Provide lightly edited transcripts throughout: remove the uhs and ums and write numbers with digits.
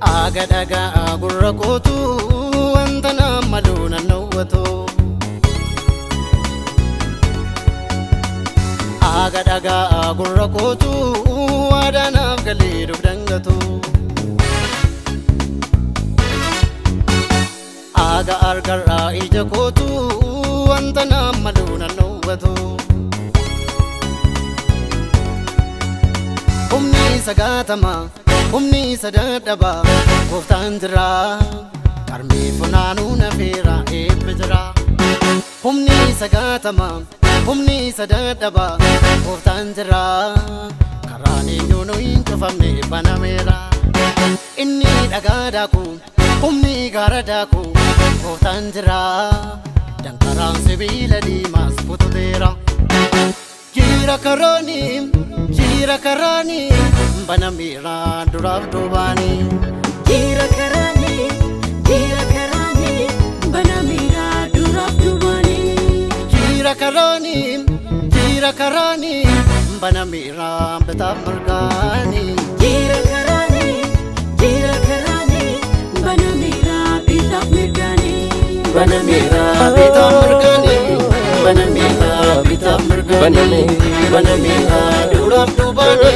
Agadaga agurra kootu wanta nama loona nawwatu. Agadaga agurra kootu waadanaaf galee dugdangatu. Aga argarra ija kootu wanta nama loona nawwatu. Humni sagatama humni sadadaba gooftaan jira karmii funaanuu nafeera eebbi jira. Humni sagatama humni sadadaba gooftaan jira karaan eenyuun hin cufamne banameera. Inni dhagaa daaku humni gaara daaku gooftaan jira dankaraan sibiila diimaas kututeera. Jira karani banamira duraaf duubani. Jira karani banamira duraaf duubani. Jira karani banamira bitaaf mirgaani. Jira karani banamira bitaaf mirgaani. Banamira bitaaf mirgaani. Banamira bitaaf mirgaani. Banamira duraaf duubani.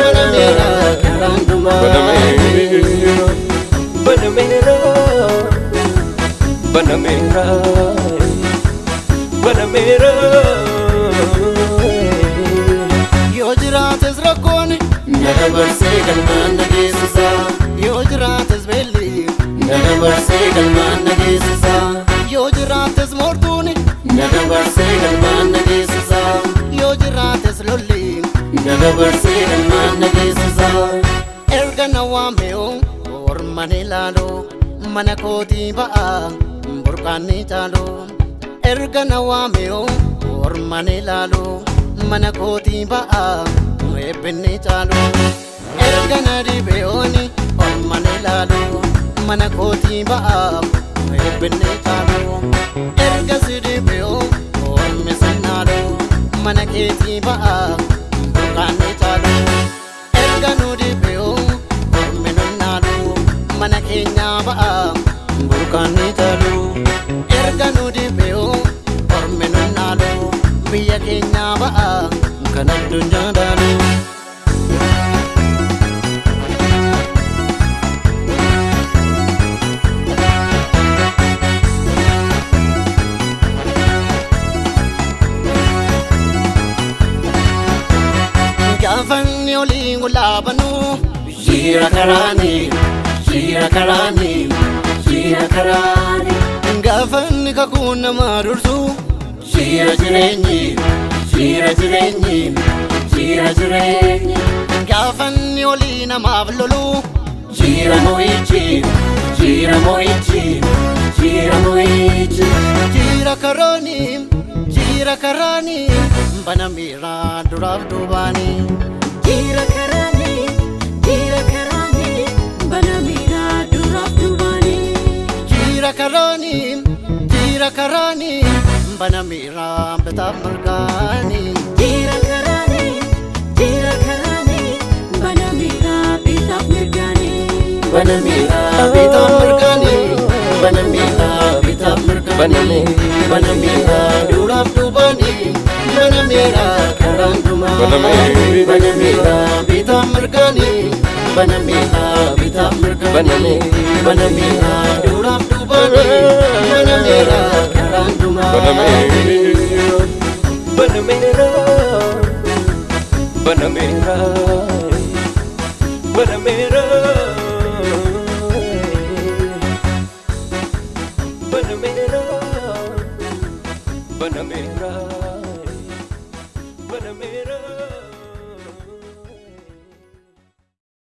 Banamira karaan duubani. Banamira yoo jiraates rakkoon na dabarsee galmaan na geessisa. Yoo jiraates beelli na dabarsee galmaan na geessisa. Yoo jiraates moortuun na dabarsee galmaan na geessisa. Yoo jiraates lolli na dabarsee galmaan na geessisa. Erga na waamee orman ilaalu mana kootii ba'a burqaanni caalu. Erga na waamee orman ilaalu mana kootii ba'a eebbinni caalu. Erga na dhibee orman ilaalu mana kootii ba'a eebbinni caalu. Erga si dhibee ormi sannaalu mana keetii ba'a burqaanni caalu. Erga nu dhibee ormi nannaalu mana keenya ba'a burqaanni caalu. Erga nu dhibee ormi nannaalu biyya keenya ba'a kan addunyaa dhaalu. Gaafanni oliin gulaabanu jira karani. Gaafanni kakuun nama dursu jira jireenyi. Gaafanni olii namaaf lolu jira mo'ichi. Jira karani banamira duraaf duubani. Jira karani banamira duraaf duubani. Jira karani banamira bitaaf mirgaani. Jira karani banamira bitaaf mirgaani. Banamira bitaaf mirgaani. Banamira bitaaf mirgaani. Banamira duraaf duubani. Banamira karaan duubani. Banamira bitaaf mirgaani. Banamira bitaaf mirgaani. Banamira duraaf duubani. Banamira karaan duubani. Banamira